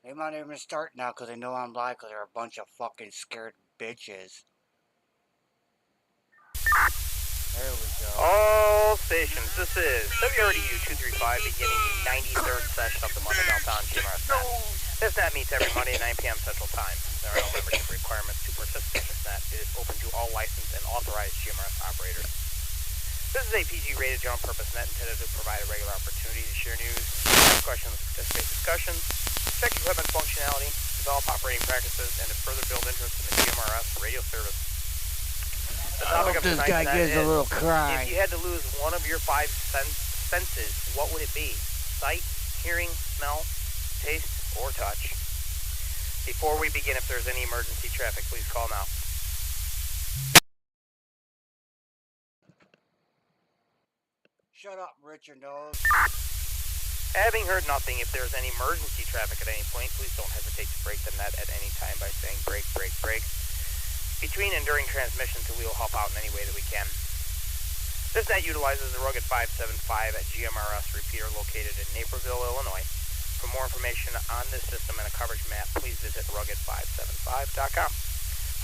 They might even start now because they know I'm live because they're a bunch of fucking scared bitches. There we go. All stations, this is WRDU 235 beginning the 93rd session of the Monday Meltdown GMRS net. This net meets every Monday at 9 p.m. Central Time. There are no membership requirements to participate in this net. It is open to all licensed and authorized GMRS operators. This is a PG-rated general purpose net intended to provide a regular opportunity to share news, ask questions, participate in discussions, check equipment functionality, develop operating practices, and to further build interest in the GMRS radio service. I hope this guy gives a little cry. If you had to lose one of your five senses, what would it be? Sight, hearing, smell, taste, or touch? Before we begin, if there's any emergency traffic, please call now. Shut up, Richard Nose. Having heard nothing, if there's any emergency traffic at any point, please don't hesitate to break the net at any time by saying break, break, break. Between and during transmissions, we will help out in any way that we can. This net utilizes the rugged 575 at GMRS repeater located in Naperville, Illinois. For more information on this system and a coverage map, please visit rugged575.com.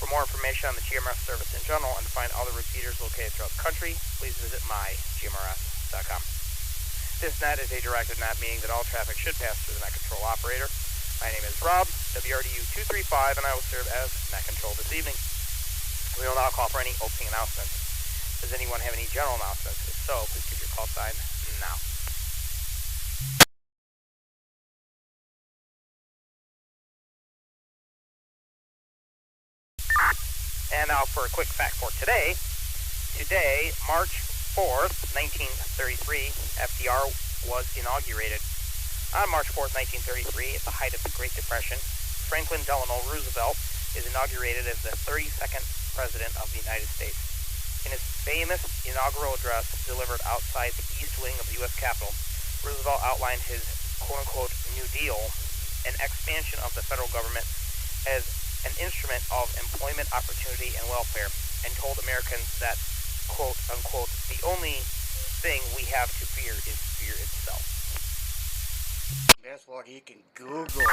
For more information on the GMRS service in general and to find other repeaters located throughout the country, please visit mygmrs.com. This net is a directed net, meaning that all traffic should pass through the net control operator. My name is Rob, WRDU 235, and I will serve as net control this evening. We will now call for any opening announcements. Does anyone have any general announcements? If so, please give your call sign now. And now for a quick fact for today. Today, March 4th, 1933, FDR was inaugurated. On March 4th, 1933, at the height of the Great Depression, Franklin Delano Roosevelt is inaugurated as the 32nd President of the United States. In his famous inaugural address delivered outside the East Wing of the U.S. Capitol, Roosevelt outlined his quote-unquote New Deal, an expansion of the federal government as an instrument of employment opportunity and welfare, and told Americans that, quote-unquote, the only thing we have to fear is fear itself. That's what he can Google.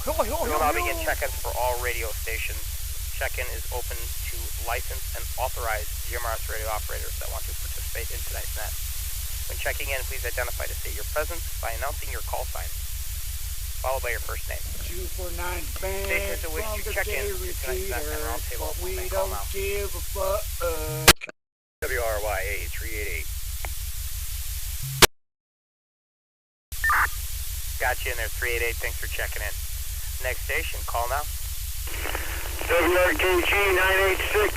We will now begin check-ins for all radio stations. Check-in is open to licensed and authorized GMRS radio operators that want to participate in tonight's net. When checking in, please identify to state your presence by announcing your call sign, followed by your first name. 249 band Stations that wish from to the check in day to tonight's net and roundtable, but we may call don't now. give a fuck. WRYA 388. Got you in there, 388. Thanks for checking in. Next station, call now. WRKG 986.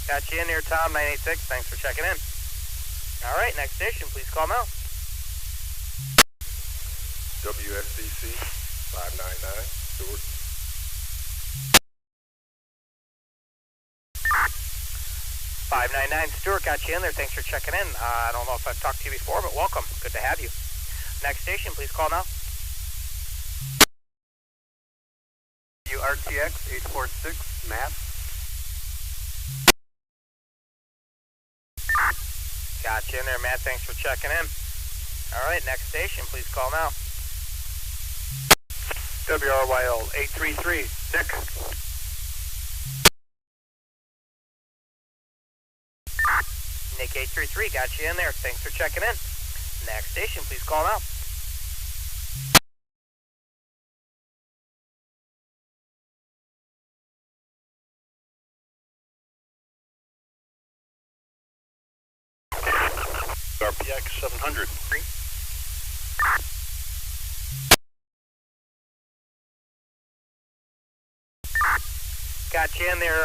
Got you in there, Tom, 986. Thanks for checking in. All right, next station, please call now. WSCC 599. Stewart. 599 Stewart, got you in there. Thanks for checking in. I don't know if I've talked to you before, but welcome. Good to have you. Next station, please call now. RTX 846 Matt. Got you in there, Matt. Thanks for checking in. All right, next station, please call now. WRYL 833 Nick. Nick 833, got you in there. Thanks for checking in. Next station, please call now. RPX 700. Got you in there,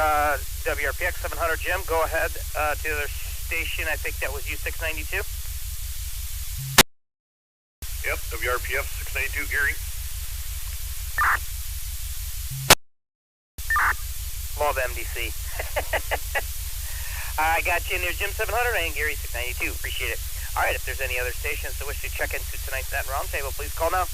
WRPX 700, Jim. Go ahead to the other station. I think that was U692. Yep, WRPF 692 Gary. Love MDC. I got you in there, Jim 700 and Gary 692. Appreciate it. All right, if there's any other stations that wish to check into tonight's net roundtable, please call now.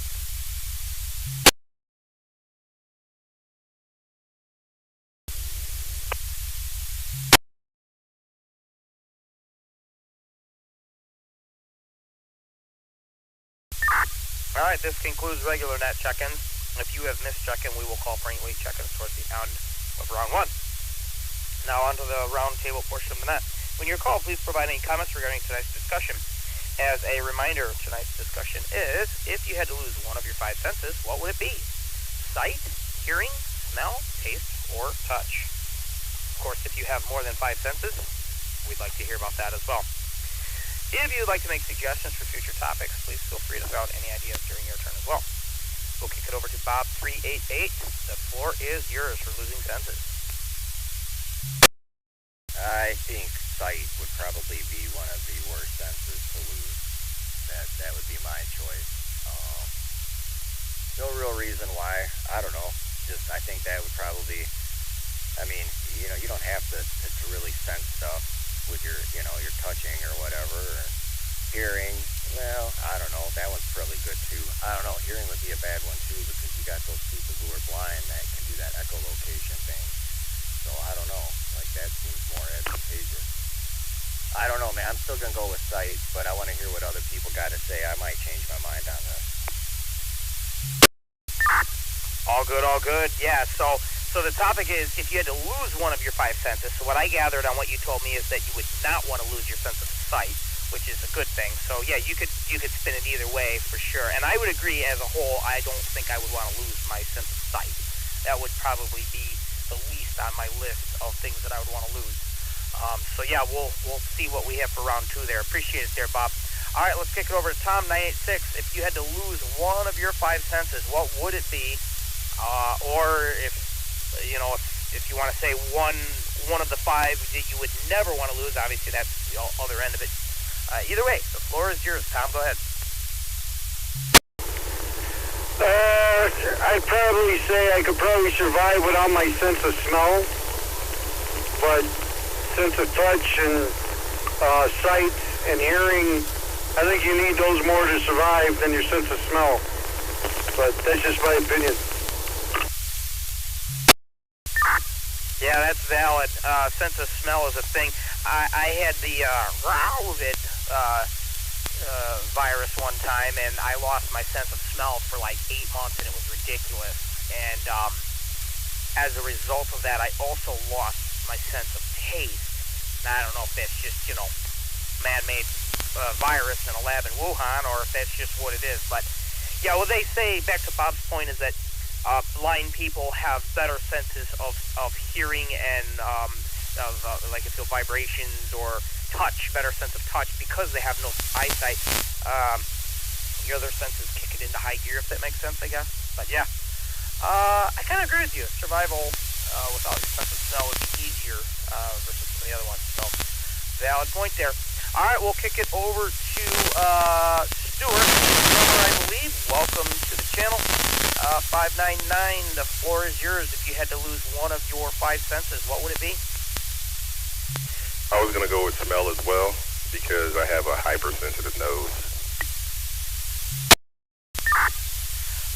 Alright, this concludes regular net check-ins. If you have missed check-in, we will call for any late check-ins towards the end of round 1. Now onto the round table portion of the net. When you're called, please provide any comments regarding tonight's discussion. As a reminder, tonight's discussion is, if you had to lose one of your 5 senses, what would it be? Sight, hearing, smell, taste, or touch? Of course, if you have more than 5 senses, we'd like to hear about that as well. If you'd like to make suggestions for future topics, please feel free to throw out any ideas during your turn as well. We'll kick it over to Bob 388. The floor is yours for losing senses. I think sight would probably be one of the worst senses to lose. That would be my choice. No real reason why. I don't know. Just I think that would probably. I mean, you don't have to really sense stuff with your your touching or whatever. Or hearing, well, I don't know. That one's probably good too. I don't know. Hearing would be a bad one too because you got those people who are blind that can do that echolocation thing. So I don't know. Like that seems more advantageous. I don't know, man. I'm still gonna go with sight, but I want to hear what other people got to say. I might change my mind on this. All good, all good. Yeah. So the topic is if you had to lose one of your 5 senses. So what I gathered on what you told me is that you would not want to lose your sense of sight, which is a good thing. So yeah, you could spin it either way for sure. And I would agree as a whole. I don't think I would want to lose my sense of sight. That would probably be the least on my list of things that I would want to lose. So yeah, we'll see what we have for round 2 there. Appreciate it there, Bob. All right, let's kick it over to Tom 986. If you had to lose one of your 5 senses, what would it be? Or if you want to say one of the 5 that you would never want to lose, obviously that's the other end of it. Either way, the floor is yours. Tom, go ahead. I'd probably say I could probably survive without my sense of smell, but sense of touch and sight and hearing, I think you need those more to survive than your sense of smell. But that's just my opinion. Yeah, that's valid. Sense of smell is a thing. I had the Ravid virus one time, and I lost my sense of smell for like 8 months, and it was ridiculous. And as a result of that, I also lost my sense of taste. Now, I don't know if that's just, man-made virus in a lab in Wuhan, or if that's just what it is. But, yeah, what they say, back to Bob's point, is that blind people have better senses of hearing and like if you feel vibrations or touch, better sense of touch because they have no eyesight. Your other senses kick it into high gear, if that makes sense, I guess. But yeah, I kind of agree with you. Survival without your sense of smell would be easier versus some of the other ones. So valid point there. All right, we'll kick it over to Stuart, I believe. Welcome to the channel. 599, the floor is yours. If you had to lose one of your 5 senses, what would it be? I was going to go with smell as well because I have a hypersensitive nose.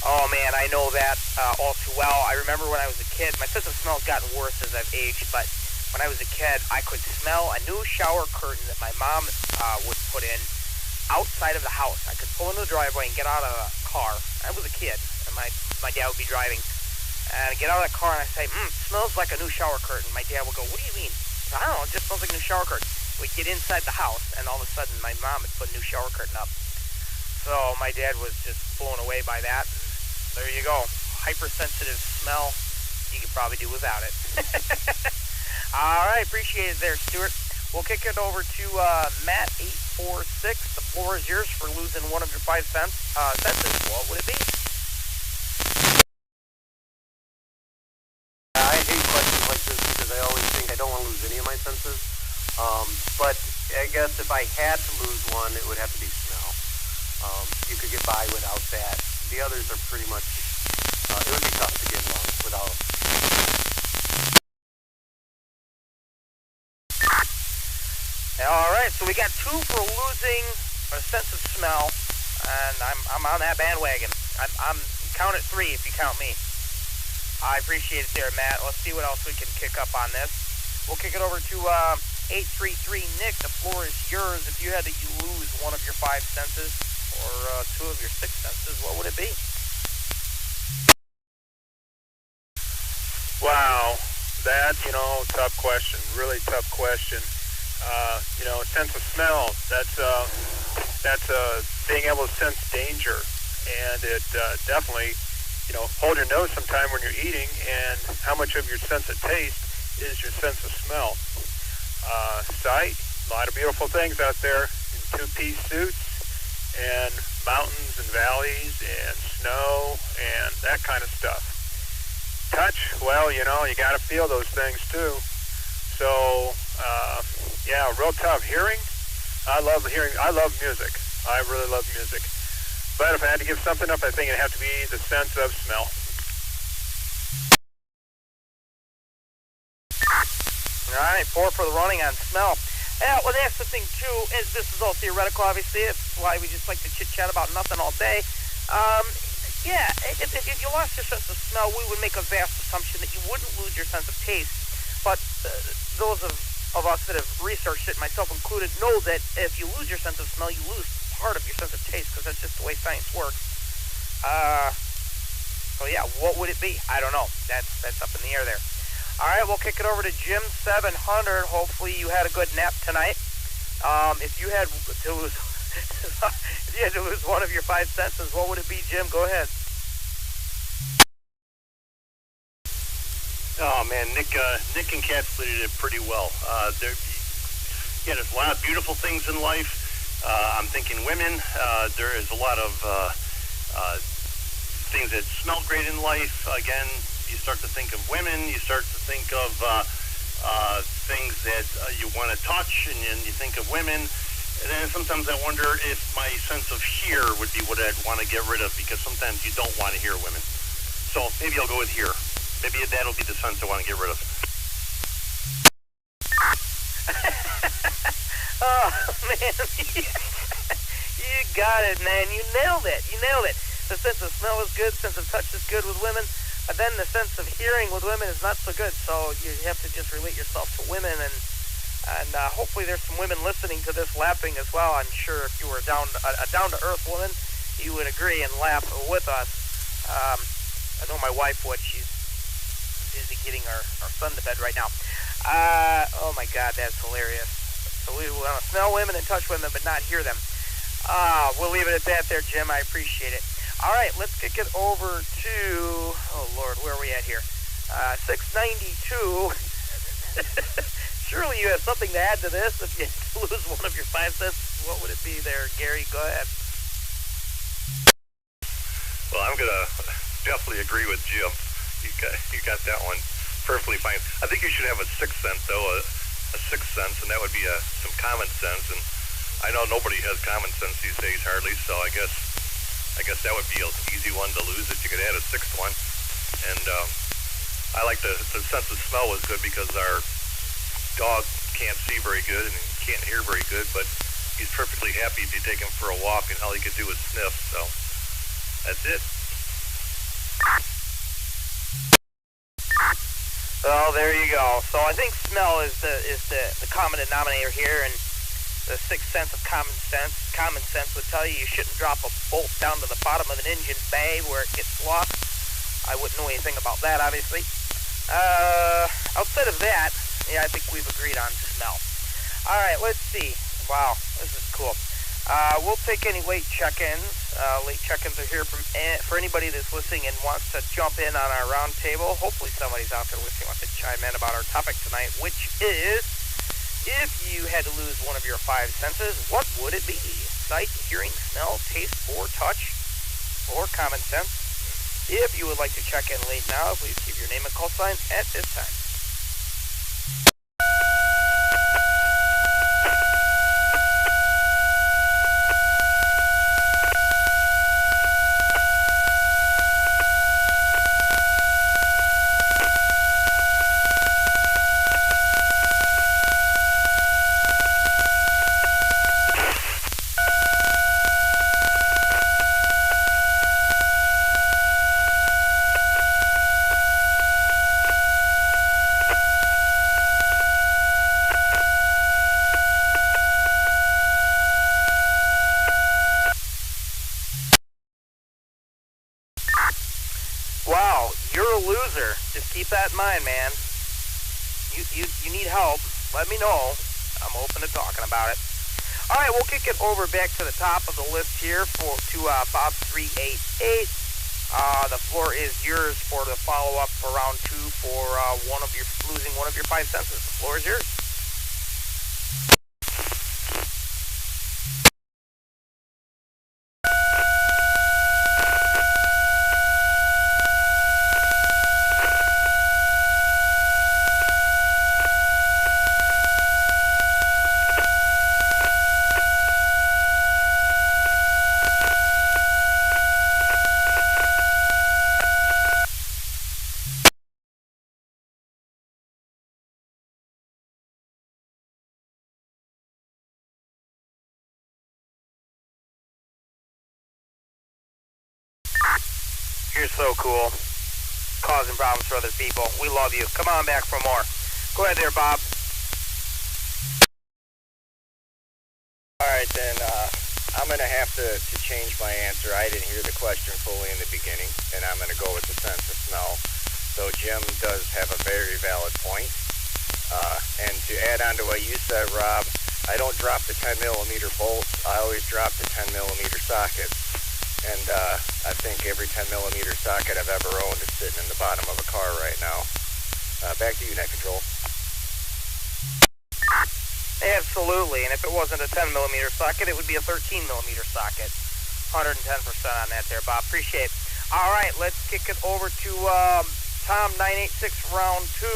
Oh man, I know that all too well. I remember when I was a kid, my sense of smell has gotten worse as I've aged, but when I was a kid, I could smell a new shower curtain that my mom would put in outside of the house. I could pull into the driveway and get out of the car. I was a kid, and my dad would be driving. And I'd get out of the car and I'd say, smells like a new shower curtain. My dad would go, what do you mean? I don't know, it just smells like a new shower curtain. We'd get inside the house, and all of a sudden my mom had put a new shower curtain up. So my dad was just blown away by that. There you go. Hypersensitive smell. You could probably do without it. All right, appreciate it there, Stuart. We'll kick it over to Matt846. The floor is yours for losing one of your 5 senses. What would it be? I hate questions like this because I always think I don't want to lose any of my senses. But I guess if I had to lose one, it would have to be smell. You could get by without that. The others are pretty much, it would be tough to get along without them. All right, so we got 2 for losing a sense of smell, and I'm on that bandwagon. I'm count at 3 if you count me. I appreciate it there, Matt. Let's see what else we can kick up on this. We'll kick it over to 833 Nick. The floor is yours. If you had to lose one of your 5 senses, or two of your six senses, what would it be? Wow, that's, tough question, really tough question. Sense of smell, that's being able to sense danger. And it definitely, hold your nose sometime when you're eating, and how much of your sense of taste is your sense of smell. Sight, a lot of beautiful things out there in two-piece suits, and mountains and valleys and snow and that kind of stuff. Touch, well, you got to feel those things too. So, yeah, real tough. Hearing, I love hearing. I love music. I really love music. But if I had to give something up, I think it'd have to be the sense of smell. All right, 4 for the running on smell. Yeah, well, that's the thing, too, is this is all theoretical, obviously. It's why we just like to chit-chat about nothing all day. Yeah, if you lost your sense of smell, we would make a vast assumption that you wouldn't lose your sense of taste. But those of us that have researched it, myself included, know that if you lose your sense of smell, you lose part of your sense of taste, because that's just the way science works. So yeah, what would it be? I don't know. That's up in the air there. All right, we'll kick it over to Jim 700. Hopefully you had a good nap tonight. If you had to lose, if you had to lose one of your 5 senses, what would it be, Jim? Go ahead. Oh man, Nick encapsulated it pretty well. There's a lot of beautiful things in life. I'm thinking women. There is a lot of things that smell great in life. Again, you start to think of women. You start to think of things that you want to touch, and you think of women. And then sometimes I wonder if my sense of hear would be what I'd want to get rid of, because sometimes you don't want to hear women. So maybe I'll go with hear. Maybe that'll be the sense I want to get rid of. Oh, man. You got it, man. You nailed it. The sense of smell is good. Sense of touch is good with women. But then the sense of hearing with women is not so good. So you have to just relate yourself to women. And hopefully there's some women listening to this laughing as well. I'm sure if you were a down-to-earth woman, you would agree and laugh with us. I know my wife would. She's busy getting our son to bed right now. Oh my God, that's hilarious. So we want to smell women and touch women, but not hear them. We'll leave it at that there, Jim. I appreciate it. All right, let's kick it over to, oh Lord, where are we at here? 692. Surely you have something to add to this. If you lose one of your 5 senses, what would it be there, Gary? Go ahead. Well, I'm gonna definitely agree with Jim. You got that one perfectly fine. I think you should have a 6th sense, though, a 6th sense, and that would be some common sense. And I know nobody has common sense these days hardly, so I guess that would be an easy one to lose if you could add a 6th one. And I like the sense of smell was good, because our dog can't see very good and can't hear very good, but he's perfectly happy if you take him for a walk and all he can do is sniff. So that's it. Well, there you go. So I think smell is the common denominator here, and the 6th sense of common sense. Common sense would tell you shouldn't drop a bolt down to the bottom of an engine bay where it gets lost. I wouldn't know anything about that, obviously. Outside of that, yeah, I think we've agreed on smell. All right, let's see. Wow, this is cool. We'll take any late check-ins. Late check-ins are here for anybody that's listening and wants to jump in on our round table. Hopefully somebody's out there listening wants to chime in about our topic tonight, which is, if you had to lose one of your 5 senses, what would it be? Sight, hearing, smell, taste, or touch, or common sense? If you would like to check in late now, please give your name and call sign at this time. Wow, you're a loser. Just keep that in mind, man. You need help. Let me know. I'm open to talking about it. All right, we'll kick it over back to the top of the list here to Bob 388. The floor is yours for the follow-up for round 2 for losing one of your 5 senses. The floor is yours. You're so cool. Causing problems for other people. We love you. Come on back for more. Go ahead there, Bob. Alright then, I'm going to have to change my answer. I didn't hear the question fully in the beginning, and I'm going to go with the sense of smell. So Jim does have a very valid point. And to add on to what you said, Rob, I don't drop the 10 millimeter bolts. I always drop the 10 millimeter sockets. And I think every 10 millimeter socket I've ever owned is sitting in the bottom of a car right now. Back to you, Net Control. Absolutely, and if it wasn't a 10 millimeter socket, it would be a 13 millimeter socket. 110% on that there, Bob. Appreciate it. All right, let's kick it over to Tom 986 round 2.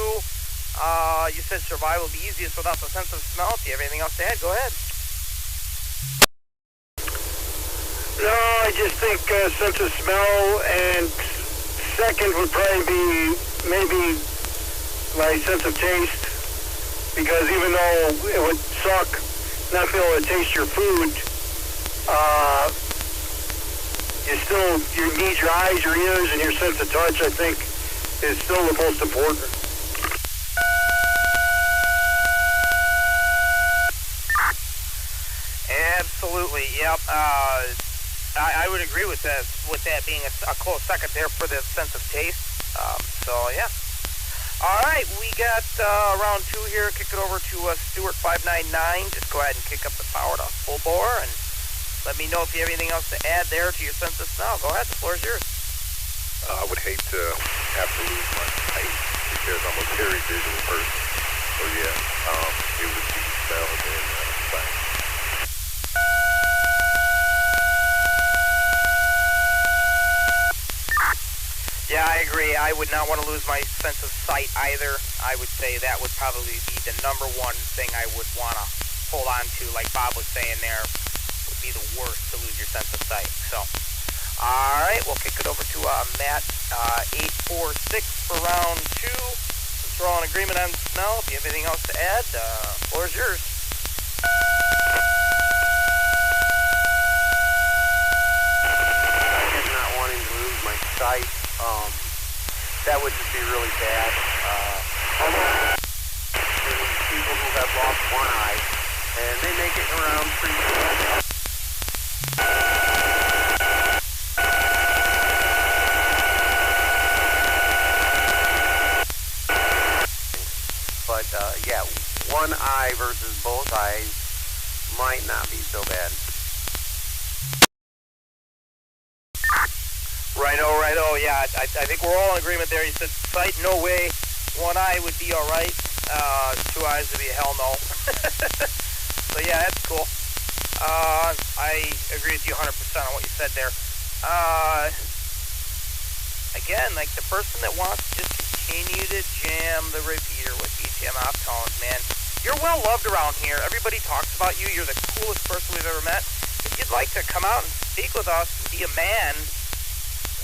You said survival would be easiest without the sense of smell. If you have anything else to add, go ahead. No, I just think sense of smell, and second would probably be maybe my sense of taste, because even though it would suck not being able to taste your food, you need your eyes, your ears, and your sense of touch, I think, is still the most important. Absolutely, yep. I would agree with that being a close second there for the sense of taste. So, yeah. All right, we got round 2 here. Kick it over to Stuart 599. Just go ahead and kick up the power to full bore, and let me know if you have anything else to add there to your sense of smell. Go ahead, the floor is yours. I would hate to have to lose my sight because I'm a very visual person. So, yeah, it would be smell and sight. Yeah, I agree. I would not want to lose my sense of sight either. I would say that would probably be the number one thing I would want to hold on to, like Bob was saying there, would be the worst to lose your sense of sight. So, all right, we'll kick it over to Matt 846 for round 2. Since we're all in agreement on smell, if you have anything else to add, the floor is yours. I am not wanting to lose my sight. That would just be really bad. There's people who have lost one eye, and they make it around pretty well. But, yeah, one eye versus both eyes might not be so bad. Righto, yeah, I think we're all in agreement there. You said sight, no way. One eye would be all right. 2 eyes would be a hell no. So, yeah, that's cool. I agree with you 100% on what you said there. Again, like the person that wants to just continue to jam the repeater with BTM off tones, man, you're well loved around here. Everybody talks about you. You're the coolest person we've ever met. If you'd like to come out and speak with us and be a man,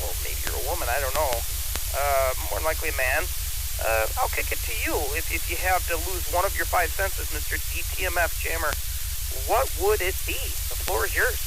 well, maybe you're a woman, I don't know. More than likely a man. I'll kick it to you. If you have to lose one of your 5 senses, Mr. DTMF Jammer, what would it be? The floor is yours.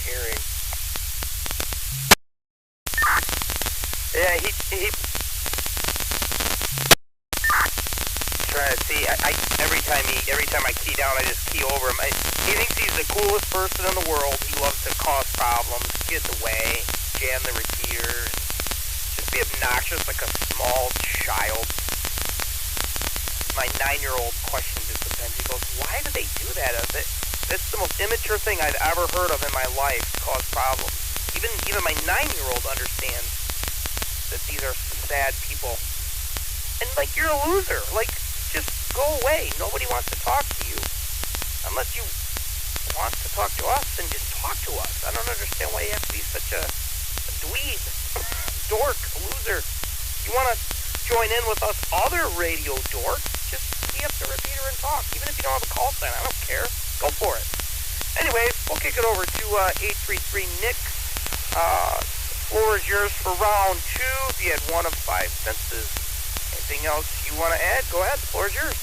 hearing. Yeah, he trying to see. I every time I key down, I just key over him. He thinks he's the coolest person in the world. He loves to cause problems, get in the way, jam the repeater, and just be obnoxious like a small child. My 9-year-old questions it sometimes. He goes, "Why do they do that? That's the most immature thing I've ever heard of in my life. Cause problems." Even my 9-year-old understands that these are sad people. And like, you're a loser. Like, just go away. Nobody wants to talk to you. Unless you want to talk to us, then just talk to us. I don't understand why you have to be such a dweeb, dork, loser. You want to join in with us other radio dorks, just key up the repeater and talk. Even if you don't have a call sign, I don't care. Go for it. Anyways, we'll kick it over to 833 Nick. Floor is yours for round 2. If you had one of 5 senses. Anything else you want to add? Go ahead. The floor is yours.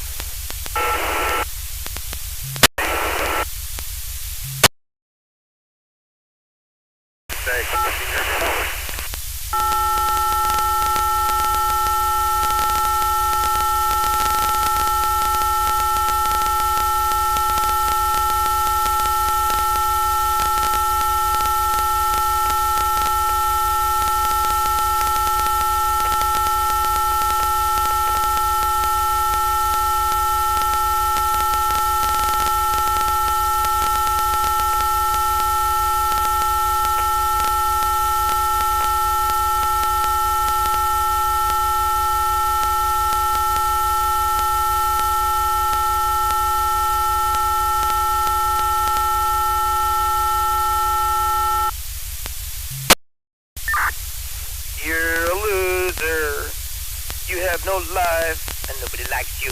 No life, and nobody likes you,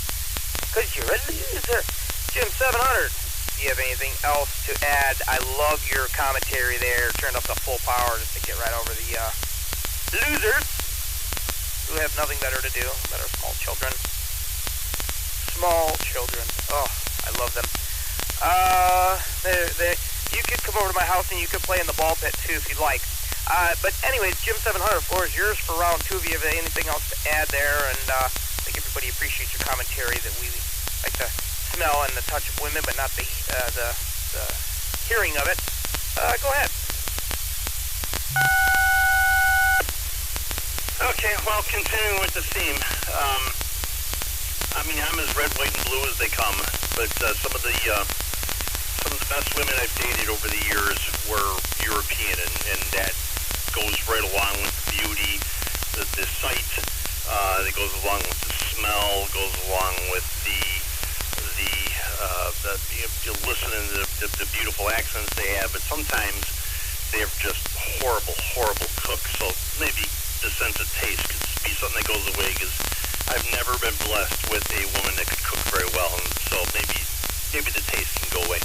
because you're a loser. Jim 700, do you have anything else to add? I love your commentary there. Turned up to full power just to get right over the losers who have nothing better to do that are small children. Small children. Oh, I love them. You could come over to my house and you could play in the ball pit too if you'd like. But anyways, Jim 700, floor is yours for round 2. If you have anything else to add there, and I think everybody appreciates your commentary that we like the smell and the touch of women, but not the hearing of it. Go ahead. Okay, well, continuing with the theme. I mean, I'm as red, white, and blue as they come, but some of the best women I've dated over the years were European, and that goes right along with the beauty, the sight, that goes along with the smell, goes along with you listening to the beautiful accents they have, but sometimes they're just horrible cooks, so maybe the sense of taste could be something that goes away, because I've never been blessed with a woman that could cook very well, and so maybe the taste can go away.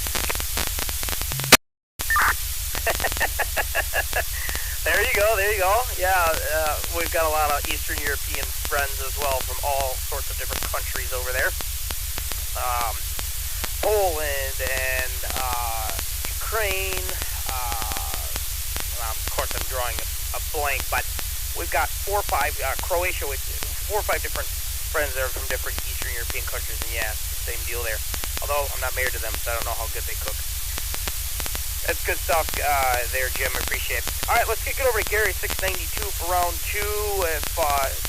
There you go. Yeah, we've got a lot of Eastern European friends as well from all sorts of different countries over there. Poland and Ukraine. Of course, I'm drawing a blank, but we've got 4 or 5, Croatia with 4 or 5 different friends that are from different Eastern European countries, and yeah, it's the same deal there. Although I'm not married to them, so I don't know how good they cook. That's good stuff there, Jim. I appreciate it. All right, let's kick it over to Gary, 692 for round 2. If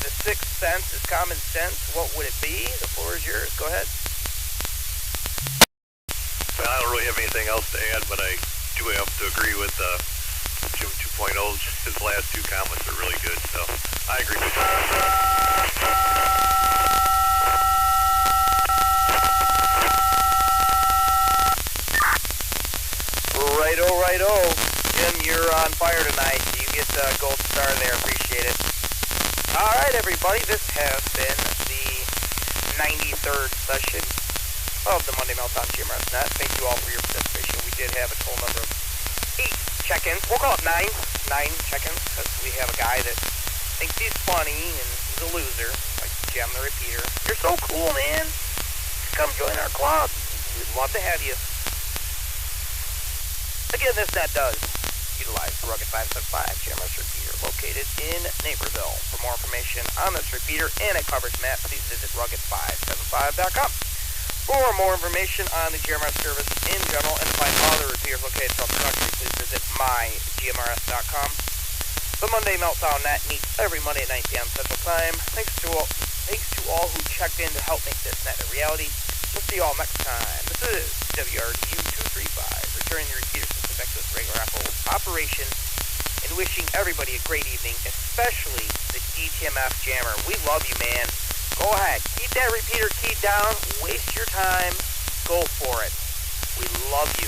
the sixth sense is common sense, what would it be? The floor is yours. Go ahead. Well, I don't really have anything else to add, but I do have to agree with Jim 2.0. His last 2 comments are really good, so I agree with you. Righto. Jim, you're on fire tonight. You get the gold star there. Appreciate it. All right, everybody. This has been the 93rd session of the Monday Meltdown GMRS Net. Thank you all for your participation. We did have a total number of 8 check-ins. We'll call it 9 check-ins, because we have a guy that thinks he's funny and he's a loser, like Jam the Repeater. You're so cool, man. Come join our club. We'd love to have you. Again, this net does utilize the Rugged 575 GMRS repeater located in Naperville. For more information on this repeater and a coverage map, please visit rugged575.com. For more information on the GMRS service in general and to find other repeaters located throughout the country, please visit mygmrs.com. The Monday Meltdown Net meets every Monday at 9 p.m. Central Time. Thanks to all who checked in to help make this net a reality. We'll see you all next time. This is WRDU 235, returning the repeater system back to its regular operation and wishing everybody a great evening, especially the DTMF jammer. We love you, man. Go ahead. Keep that repeater key down. Waste your time. Go for it. We love you.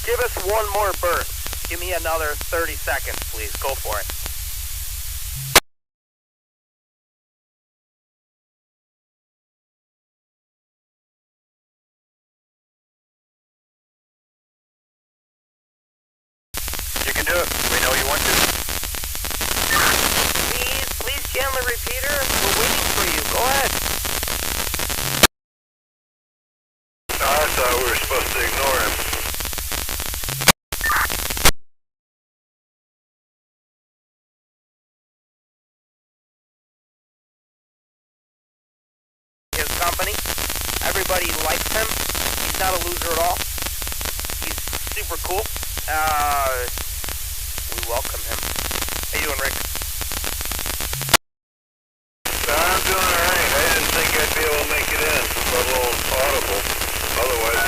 Give us one more burst. Give me another 30 seconds, please. Go for it. You can do it. We know you want to. Please jam the repeater. We're waiting for you. Go ahead. I thought we were supposed to ignore him. His company. Everybody likes him. He's not a loser at all. He's super cool. We welcome him. How you doing, Rick? I'm doing alright. I didn't think I'd be able to make it in. A little audible. Otherwise...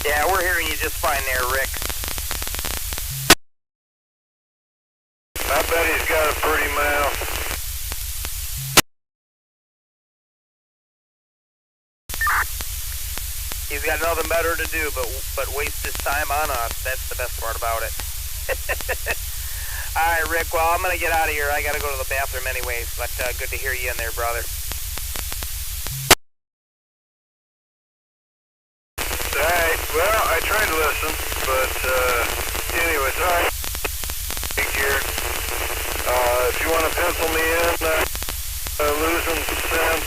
Yeah, we're hearing you just fine there, Rick. I bet he's got a pretty mouth. He's got nothing better to do but waste his time on us. That's the best part about it. All right, Rick. Well, I'm gonna get out of here. I gotta go to the bathroom anyways. But good to hear you in there, brother. Alright, well, I tried to listen, but, anyways, alright. Take care. If you want to pencil me in, losing sense.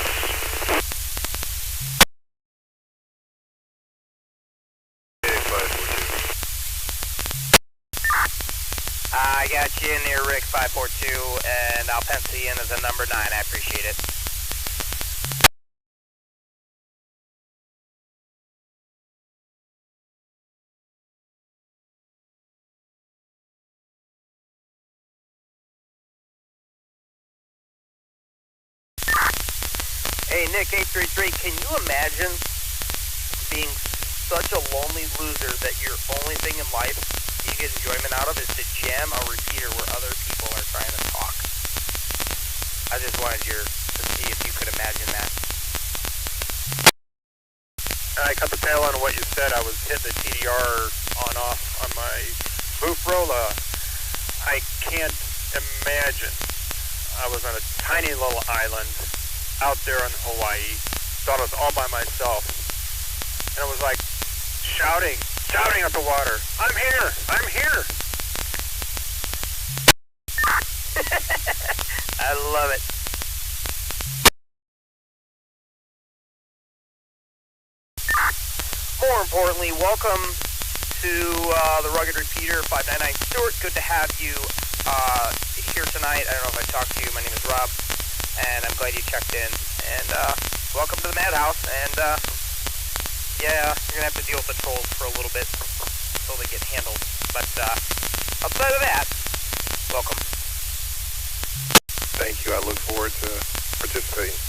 I got you in there, Rick, 542, and I'll pencil you in as a number 9. I appreciate it. Hey, Nick, 833, can you imagine being such a lonely loser that your only thing in life you get enjoyment out of is to jam a repeater where other people are trying to talk? I just wanted to see if you could imagine that. I cut the tail on what you said. I was hitting the TDR on-off on my Mufrola. I can't imagine. I was on a tiny little island out there in Hawaii. Thought I was all by myself. And it was like shouting at the water. I'm here! I'm here! I love it. More importantly, welcome to the Rugged Repeater, 599 Stewart. Good to have you here tonight. I don't know if I talked to you. My name is Rob, and I'm glad you checked in. And welcome to the Madhouse. And yeah, you're going to have to deal with the trolls for a little bit until they get handled. But outside of that, welcome. Thank you. I look forward to participating.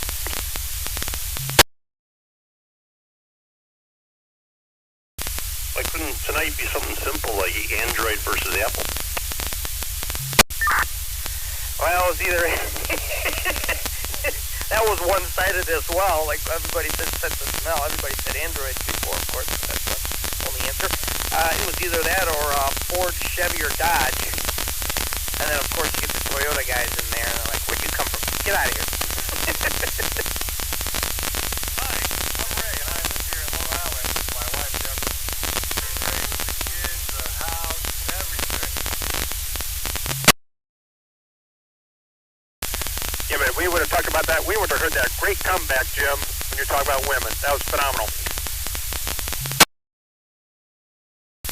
couldn't tonight be something simple like Android versus Apple? Well, it was either that was one-sided as well. Like everybody said, sense of smell. Everybody said Android before, of course. But that's the only answer. It was either that or Ford, Chevy, or Dodge. And then, of course, you get the Toyota guys in there, and they're like, "Where'd you come from? Get out of here!" Hi, I'm Ray, and I live here in Long Island with my wife, Deborah. We raised the kids, the house, everything. Yeah, but we would have talked about that. We would have heard that great comeback, Jim, when you're talking about women. That was phenomenal.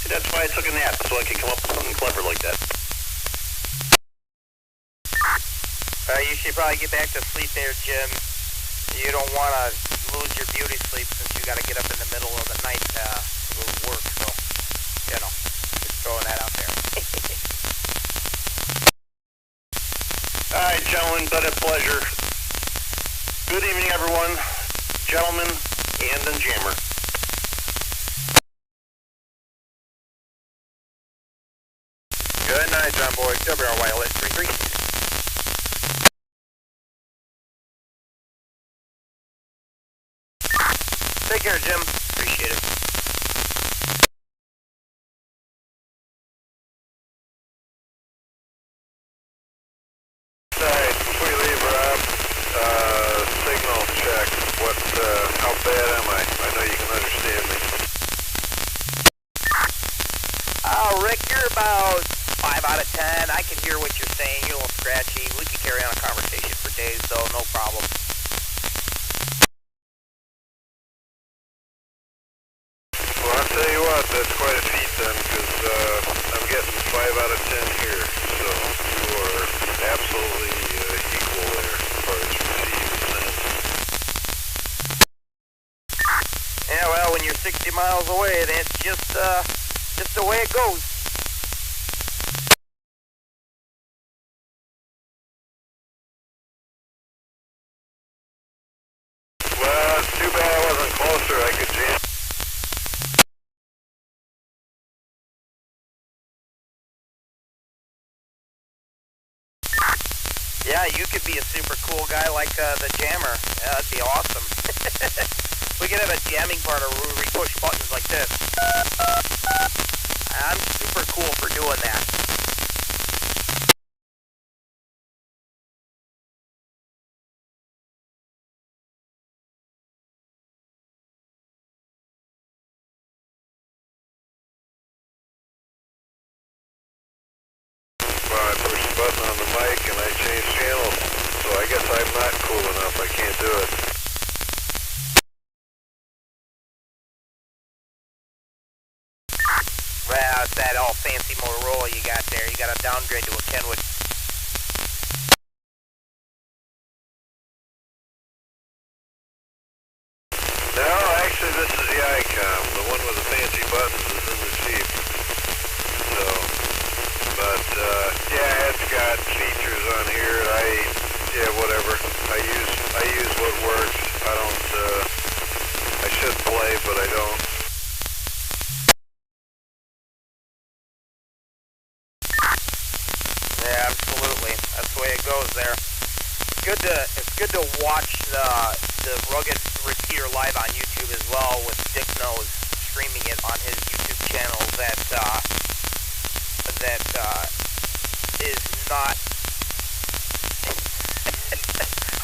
See, that's why I took a nap, so I could come up with something clever like that. You should probably get back to sleep there, Jim. You don't want to lose your beauty sleep since you got to get up in the middle of the night to go to work. So, you know, just throwing that out there. All right, gentlemen, been a pleasure. Good evening, everyone. Gentlemen and the jammer. Good night, John Boy. WRYL833. Take care, Jim. Appreciate it. Alright, before you leave, Rob, signal check. How bad am I? I know you can understand me. Rick, you're about 5 out of 10. I can hear what you're saying. You're a little scratchy. We could carry on a conversation for days, though. No problem. Well, I'll tell you what, that's quite a feat then, because I'm getting 5 out of 10 here. So you are absolutely equal there as far as receive and send. Yeah, well, when you're 60 miles away, that's just the way it goes. Well, it's too bad I wasn't closer. I could jam. Yeah, you could be a super cool guy like the jammer. Yeah, that'd be awesome. We could have a jamming part where we push buttons like this. I'm super cool for doing that. Well, I push the button on the mic and I change channels. So I guess I'm not cool enough. I can't do it. Well, it's that all fancy Motorola you got there. You got to downgrade to a Kenwood. No, actually this is the ICOM. The one with the fancy buttons is in the Jeep. So, but yeah, it's got features on here. Whatever. I use what works. I don't. I should play, but I don't. Yeah, absolutely. That's the way it goes there. It's good to watch the Rugged Repeater live on YouTube as well, with Dick Nose streaming it on his YouTube channel. That is not.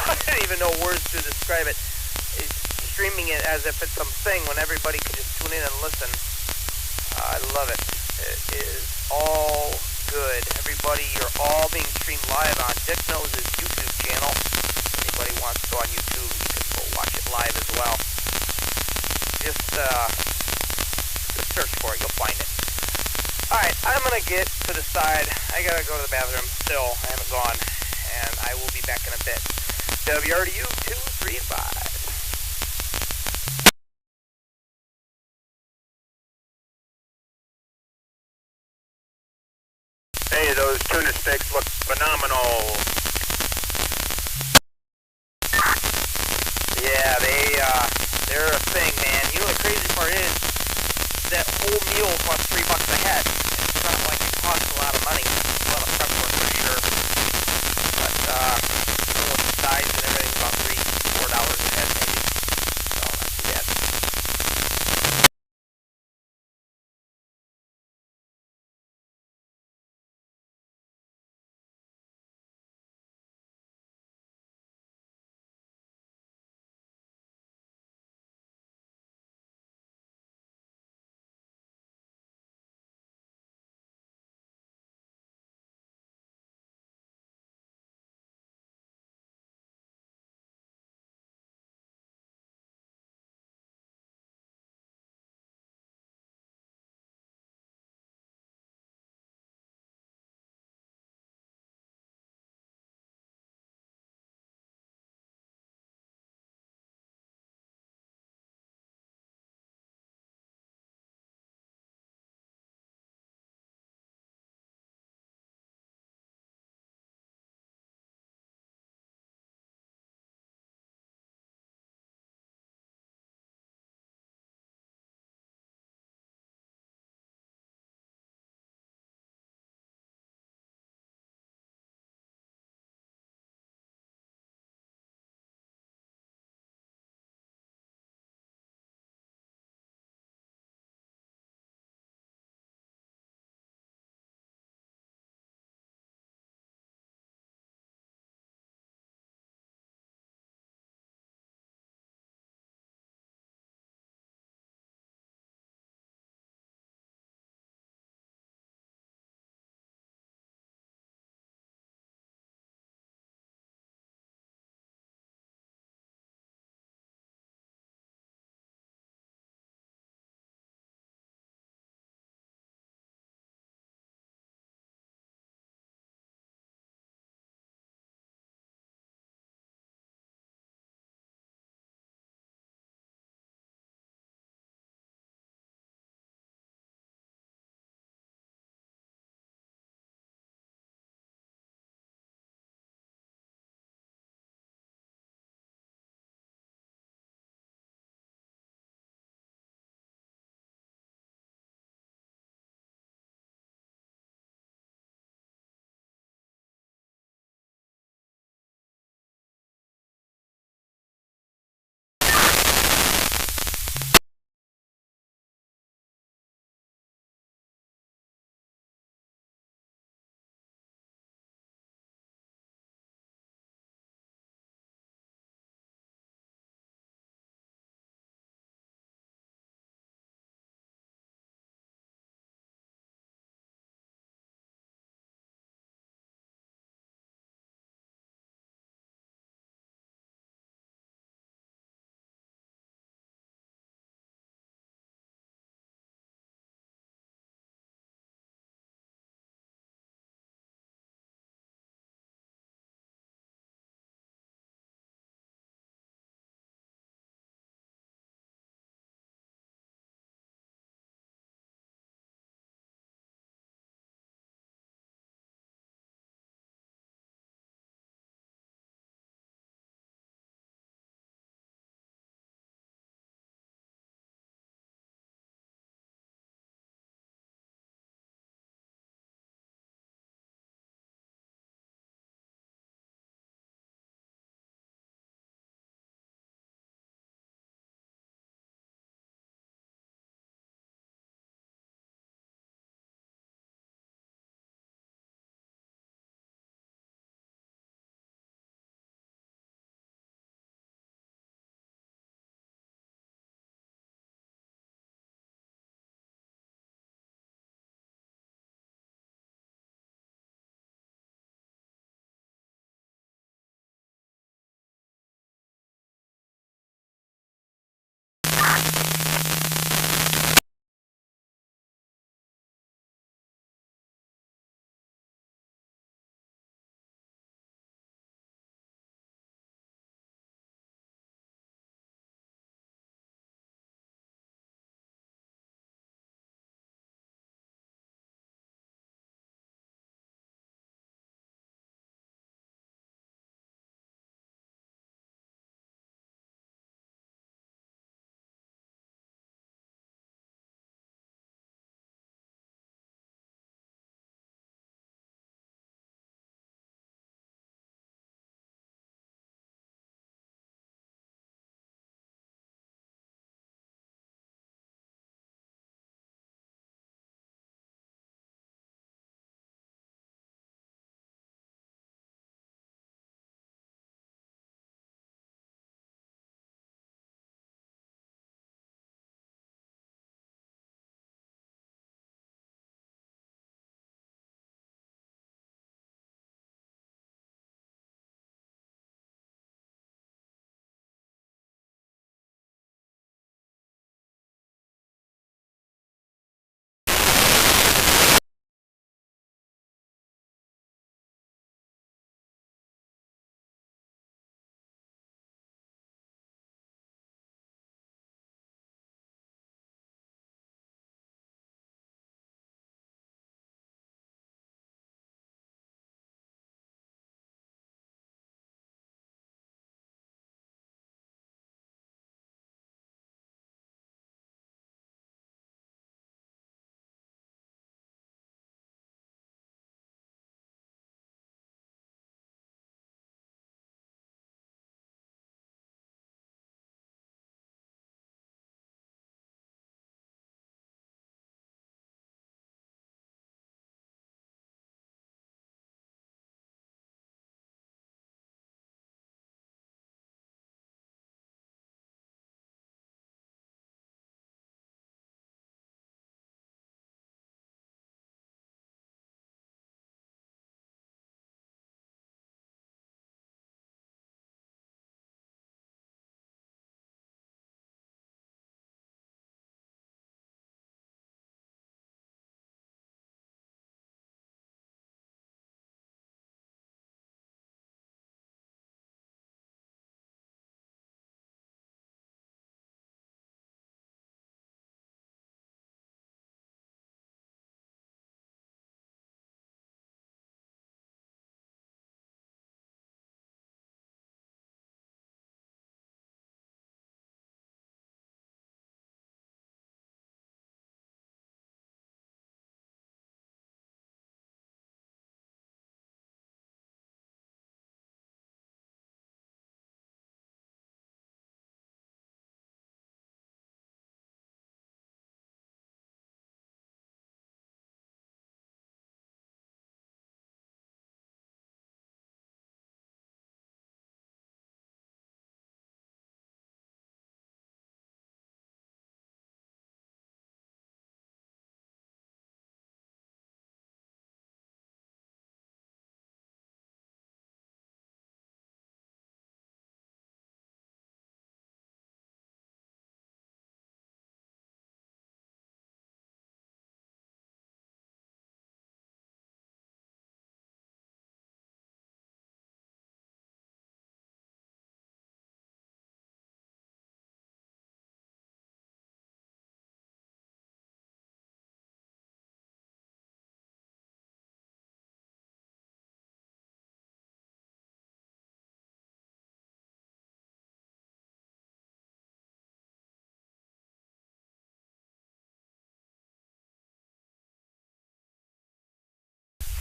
I don't even know words to describe it. He's streaming it as if it's some thing when everybody can just tune in and listen. I love it. It is all good. Everybody, you're all being streamed live on Dick Nose's YouTube channel. If anybody wants to go on YouTube, you can go watch it live as well. Just search for it. You'll find it. Alright, I'm going to get to the side. I got to go to the bathroom still. I haven't gone. And I will be back in a bit. WRDU 235. Hey, those tuna steaks look phenomenal. Yeah, they're a thing, man. You know the crazy part is that full meal costs $3 a head. It's not like it costs a lot of money. It's a lot of prep work for sure. But, with the size and everything, about $3, $4 a head maybe. So, not too bad.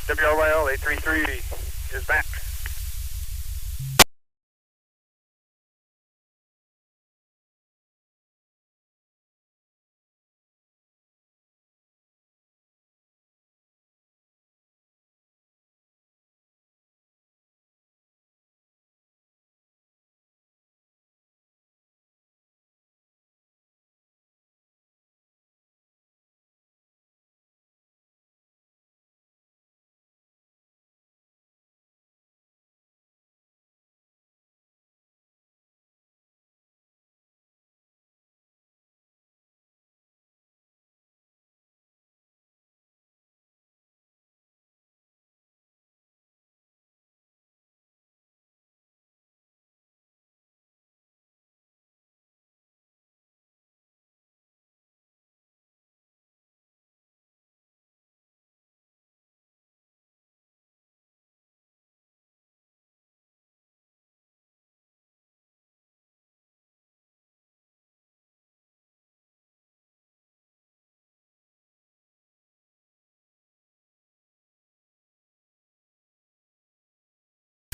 WRYL 833 is back.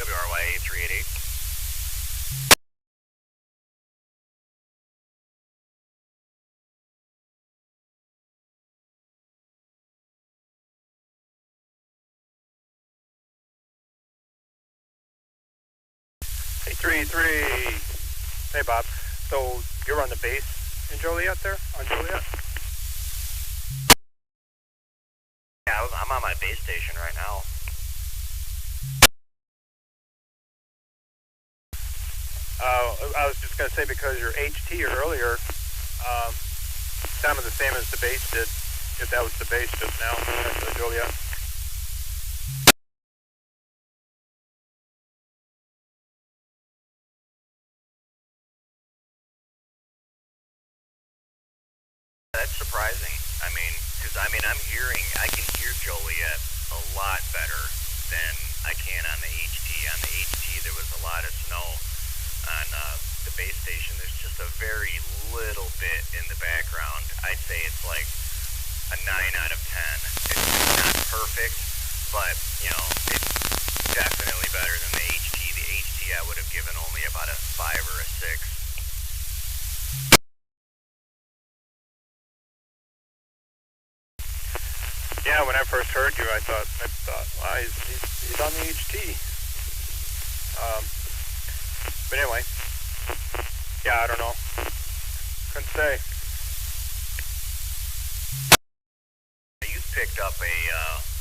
WRY 388. Hey, 383. Hey, Bob. So you're on the base in Joliet there? On Joliet? Yeah, I'm on my base station right now. I was just going to say, because your HT earlier sounded the same as the base did, if that was the base just now at Joliet. That's surprising. I mean, because I can hear Joliet a lot better than I can on the HT. On the HT, there was a lot of snow. On the base station, there's just a very little bit in the background. I'd say it's like a 9 out of 10. It's not perfect, but, you know, it's definitely better than the HT. The HT I would have given only about a 5 or a 6. Yeah, when I first heard you, I thought, wow, he's on the HT. But anyway, yeah, I don't know. Couldn't say. You picked up a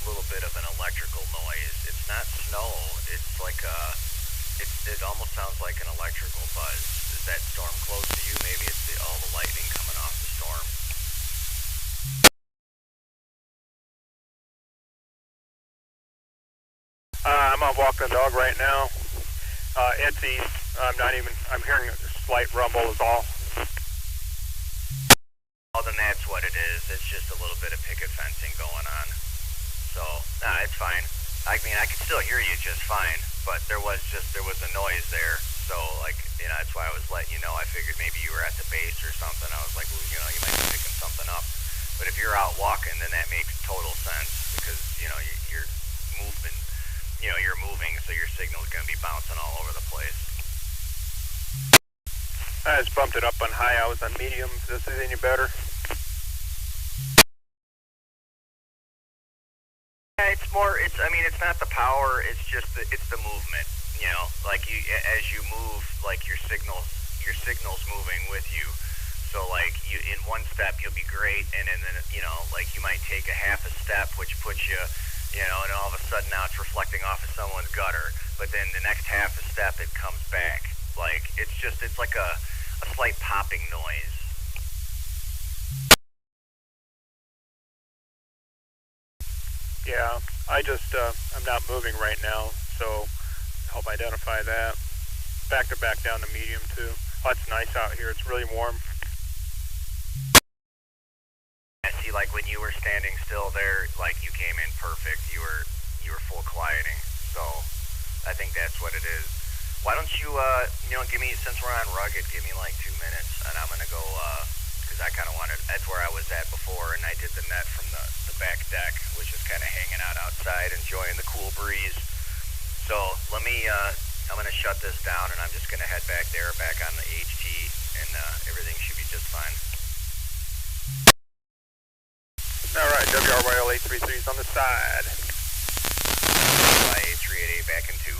little bit of an electrical noise. It's not snow. It's like it almost sounds like an electrical buzz. Is that storm close to you? Maybe it's all the lightning coming off the storm. I'm out walking the dog right now. It's east. I'm hearing a slight rumble is all. Well, then that's what it is. It's just a little bit of picket fencing going on. So, nah, it's fine. I mean, I can still hear you just fine, but there was a noise there. So, like, you know, that's why I was letting you know. I figured maybe you were at the base or something. I was like, well, you know, you might be picking something up. But if you're out walking, then that makes total sense, because, you know, you're moving. You know, you're moving, so your signal's going to be bouncing all over the place. I just bumped it up on high. I was on medium. Is this any better? Yeah, it's not the power, it's just it's the movement, you know, like as you move, like your signal's moving with you. So like in one step you'll be great, and then, you know, like you might take a half a step, which puts you, you know, and all of a sudden now it's reflecting off of someone's gutter. But then the next half a step it comes back. Like it's like a slight popping noise. Yeah, I'm not moving right now, so help identify that. Back to back down to medium too. Oh, it's nice out here. It's really warm. I see, like when you were standing still there, like you came in perfect. You were full quieting. So I think that's what it is. Why don't you, you know, since we're on rugged, give me like 2 minutes, and I'm gonna go, because I kind of wanted. That's where I was at before, and I did the net from the the back deck, which is kind of hanging out outside, enjoying the cool breeze. So let me, I'm going to shut this down, and I'm just going to head back there, back on the HT, and everything should be just fine. All right, WRYL 833 is on the side. Y388 back in 2.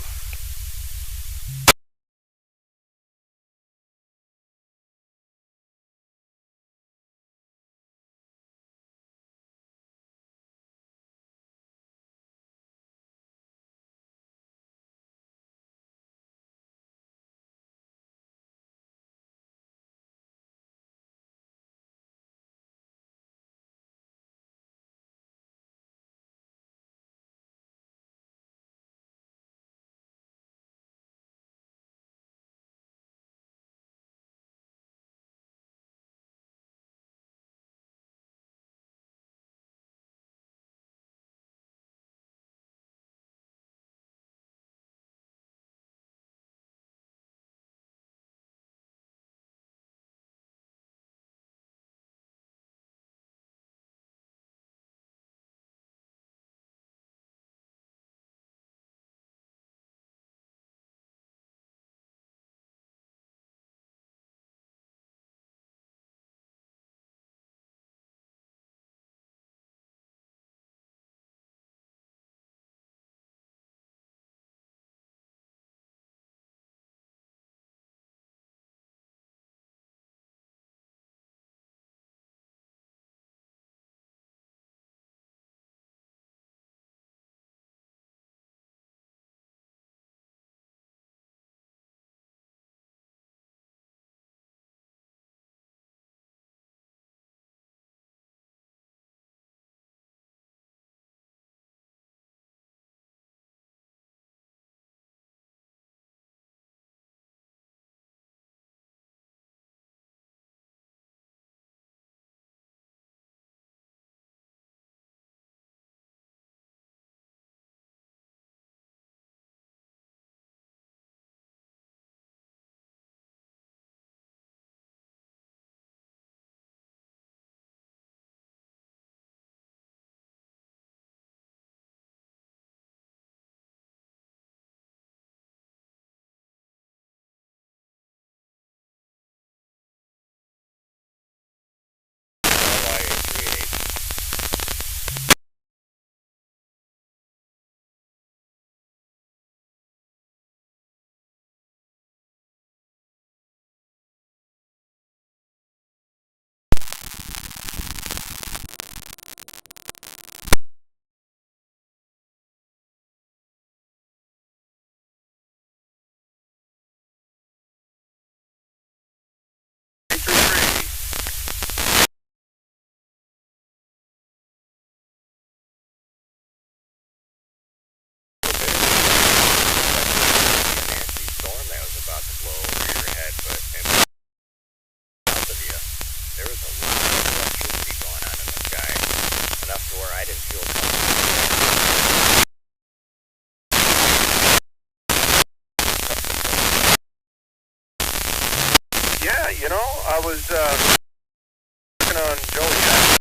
You know, I was working on Joliet,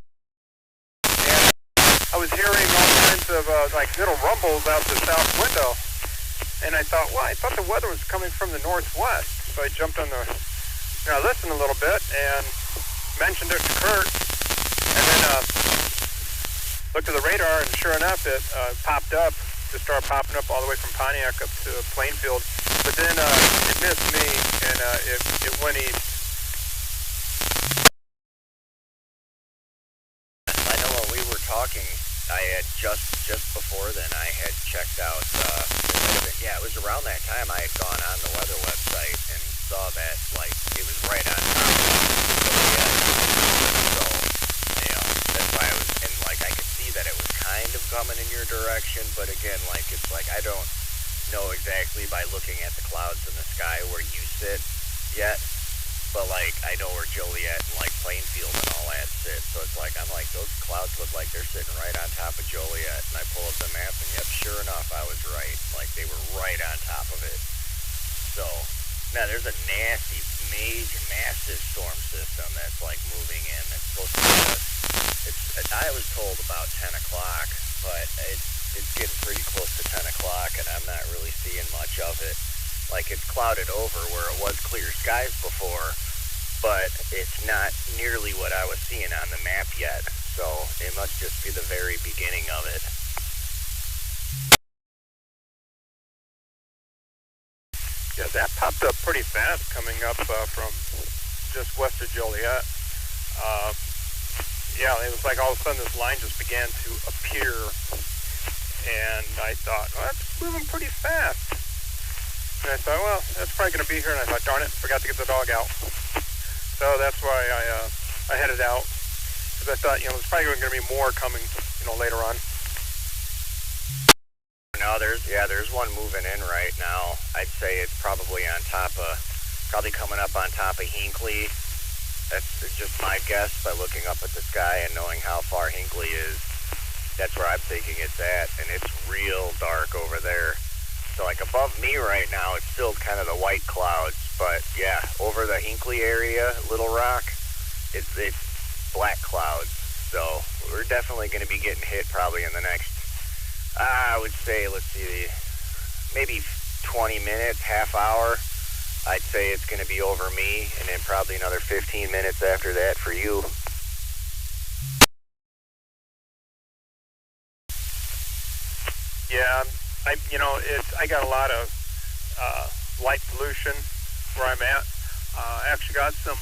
and I was hearing all kinds of like little rumbles out the south window, and I thought, well, I thought the weather was coming from the northwest, so I jumped on the, I listened a little bit and mentioned it to Kurt, and then looked at the radar, and sure enough, it popped up, just started popping up all the way from Pontiac up to Plainfield, but then it missed me, and it went east. I know when we were talking, I had just before then, I had checked out, yeah, it was around that time I had gone on the weather website and saw that, like, it was right on top of so, you know, that's why I was, and, like, I could see that it was kind of coming in your direction, but again, like, it's like, I don't know exactly by looking at the clouds in the sky where you sit yet, but, like, I know where Joliet and, like, Plainfield and all that sit, so it's like, I'm like, those clouds look like they're sitting right on top of Joliet, and I pull up the map, and yep, sure enough, I was right, like, they were right on top of it, so, now there's a nasty, major, massive storm system that's, like, moving in, that's supposed to hit us I was told about 10 o'clock, but it's getting pretty close to 10 o'clock, and I'm not really seeing much of it. Like, it's clouded over where it was clear skies before, but it's not nearly what I was seeing on the map yet. So it must just be the very beginning of it. Yeah, that popped up pretty fast coming up from just west of Joliet. Yeah, it was like all of a sudden this line just began to appear, and I thought, well, that's moving pretty fast. And I thought, well, that's probably going to be here, and I thought, darn it, forgot to get the dog out. So that's why I headed out, because I thought, there's probably going to be more coming, later on. No, there's one moving in right now. I'd say it's probably coming up on top of Hinckley. That's just my guess by looking up at the sky and knowing how far Hinckley is. That's where I'm thinking it's at, and it's real dark over there. So like above me right now, it's still kind of the white clouds, but yeah, over the Hinckley area, Little Rock, it's black clouds. So we're definitely going to be getting hit probably in the next, I would say, let's see, maybe 20 minutes, half hour. I'd say it's going to be over me, and then probably another 15 minutes after that for you. Yeah, I got a lot of light pollution where I'm at. I actually got some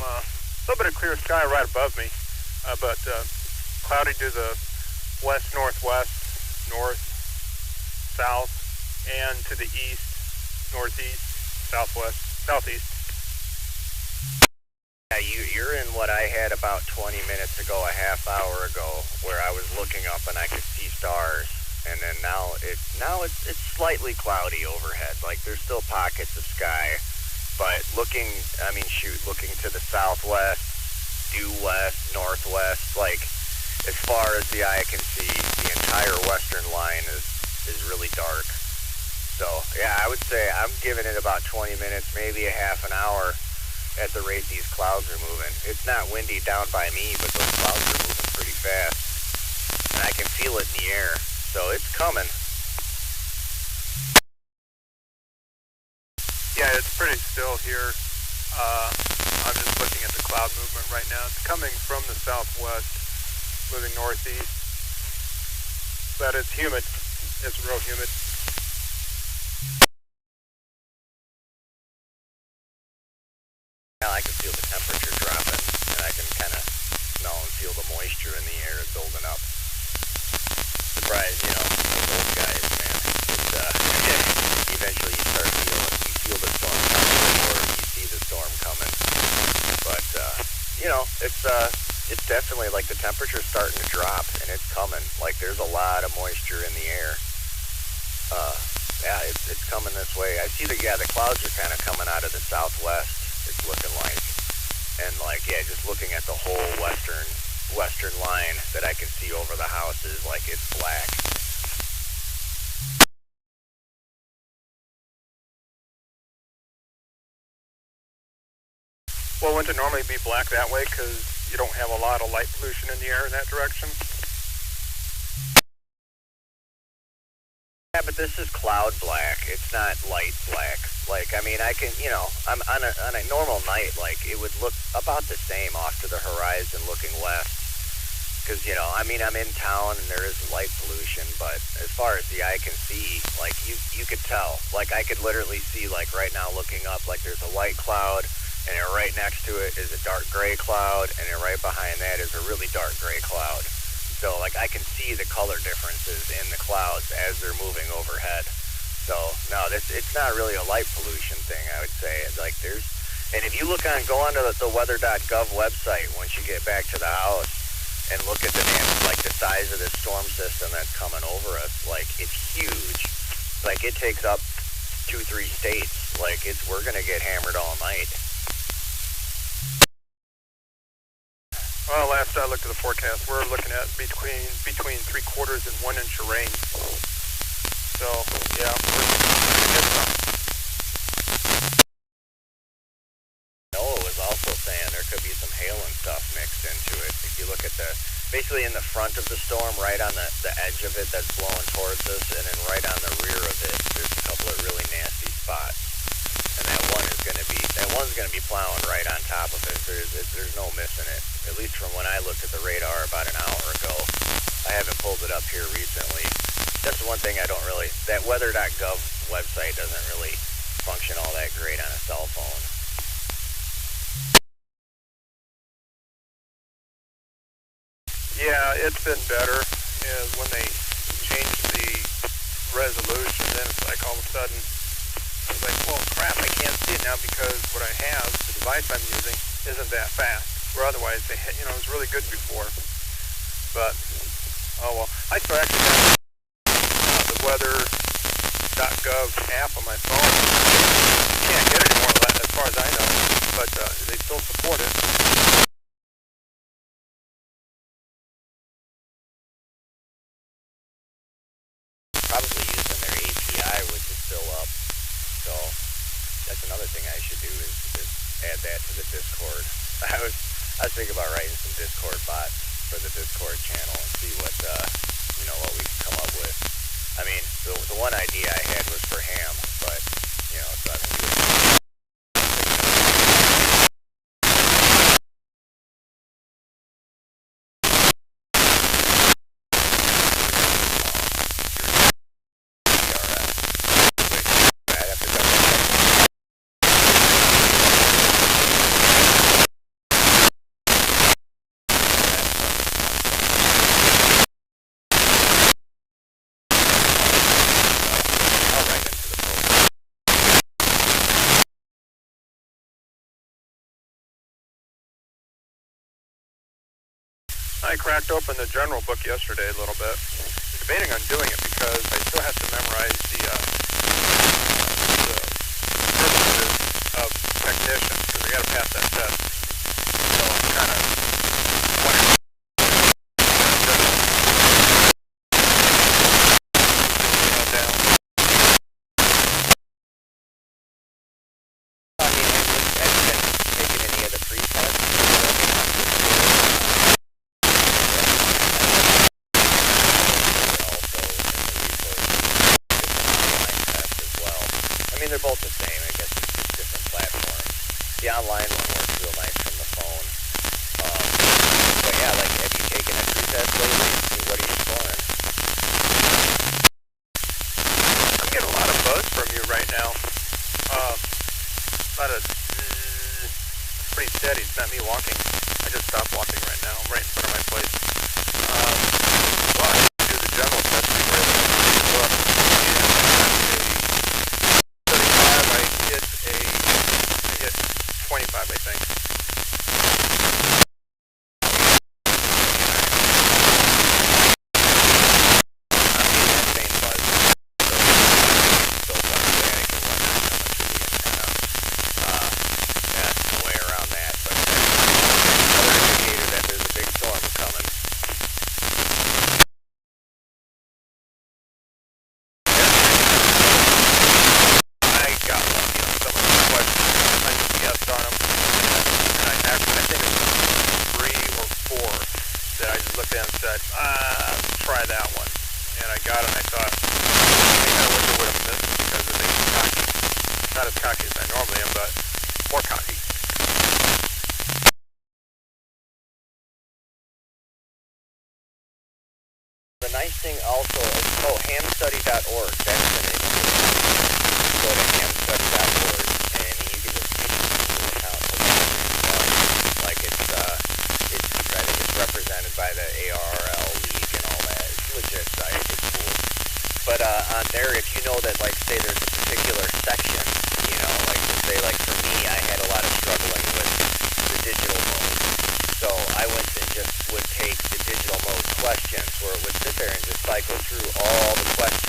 little bit of clear sky right above me, but cloudy to the west, northwest, north, south, and to the east, northeast, southwest, southeast. Yeah, you're in what I had about 20 minutes ago, a half hour ago, where I was looking up and I could see stars. And then now it's slightly cloudy overhead. Like there's still pockets of sky, but looking to the southwest, due west, northwest, like as far as the eye can see, the entire western line is really dark. So yeah, I would say I'm giving it about 20 minutes, maybe a half an hour at the rate these clouds are moving. It's not windy down by me, but those clouds are moving pretty fast, and I can feel it in the air. So it's coming. Yeah, it's pretty still here. I'm just looking at the cloud movement right now. It's coming from the southwest, moving northeast. But it's humid. It's real humid. Now I can feel the temperature dropping, and I can kind of smell and feel the moisture in the air building up. Surprise, those old guys, man. It's, eventually you feel the storm coming, or you see the storm coming. But, it's definitely like the temperature's starting to drop, and it's coming. Like there's a lot of moisture in the air. Yeah, it's coming this way. I see the clouds are kind of coming out of the southwest, it's looking like. And just looking at the whole western line that I can see over the houses, like it's black. Well, wouldn't it normally be black that way because you don't have a lot of light pollution in the air in that direction? Yeah, but this is cloud black. It's not light black. I can, I'm on a normal night, it would look about the same off to the horizon looking west. Because, I'm in town and there is light pollution, but as far as the eye can see, you could tell. I could literally see, right now looking up, there's a white cloud, and then right next to it is a dark gray cloud, and then right behind that is a really dark gray cloud. So, I can see the color differences in the clouds as they're moving overhead. So, no, it's not really a light pollution thing, I would say. And if you go onto the weather.gov website once you get back to the house and look at the size of this storm system that's coming over us, it's huge. It takes up 2-3 states. We're going to get hammered all night. Well, last I looked at the forecast, we're looking at between 3/4 and 1 inch of rain. So, yeah, Noah was also saying there could be some hail and stuff mixed into it. If you look at basically in the front of the storm, right on the edge of it that's blowing towards us, and then right on the rear of it, there's a couple of really nasty spots. And that one's gonna be plowing right on top of it. There's no missing it. At least from when I looked at the radar about an hour ago. I haven't pulled it up here recently. That's the one thing I don't really. That weather.gov website doesn't really function all that great on a cell phone. Yeah, it's been better. When they changed the resolution, then it's like all of a sudden, it's like, well, crap, I can't see it now because what I have, the device I'm using, isn't that fast. Where otherwise, it was really good before. But, oh well. I still actually have the weather.gov app on my phone. You can't get any more of that as far as I know, but they still support it. Probably using their API, which is still up. So that's another thing I should do is add that to the Discord. I was thinking about writing some Discord bots for the Discord channel and see what what we can come up with. I mean, the one idea I had was for ham, but it's not gonna do it. I cracked open the general book yesterday a little bit. I'm debating on doing it because I still have to memorize the purposes of technicians because I got to pass that test. So I'm kind of wondering. They're both the same. I guess it's just different platforms. The online one works real nice from the phone. But yeah, like, have you taken a pre-test lately? What are you scoring? I'm getting a lot of buzz from you right now. Pretty steady. It's not me walking. I just stopped walking right now. I'm right in front of my place. Well, I do the general test before I look. I hit 25, I think. Try that one. And I got it and I thought, I kind of wish I would have missed it because it makes me cocky. Not as cocky as I normally am, but more cocky. The nice thing also is, hamstudy.org, that's the name of it. Go to hamstudy.org and you can just keep an account for like I think it's represented by the ARRL League and all that. It's a legit site, it's cool. But on there, if you know that, like, say there's a particular section, like to say, like, for me, I had a lot of struggling with the digital mode. So I went and just would take the digital mode questions where it would sit there and just cycle through all the questions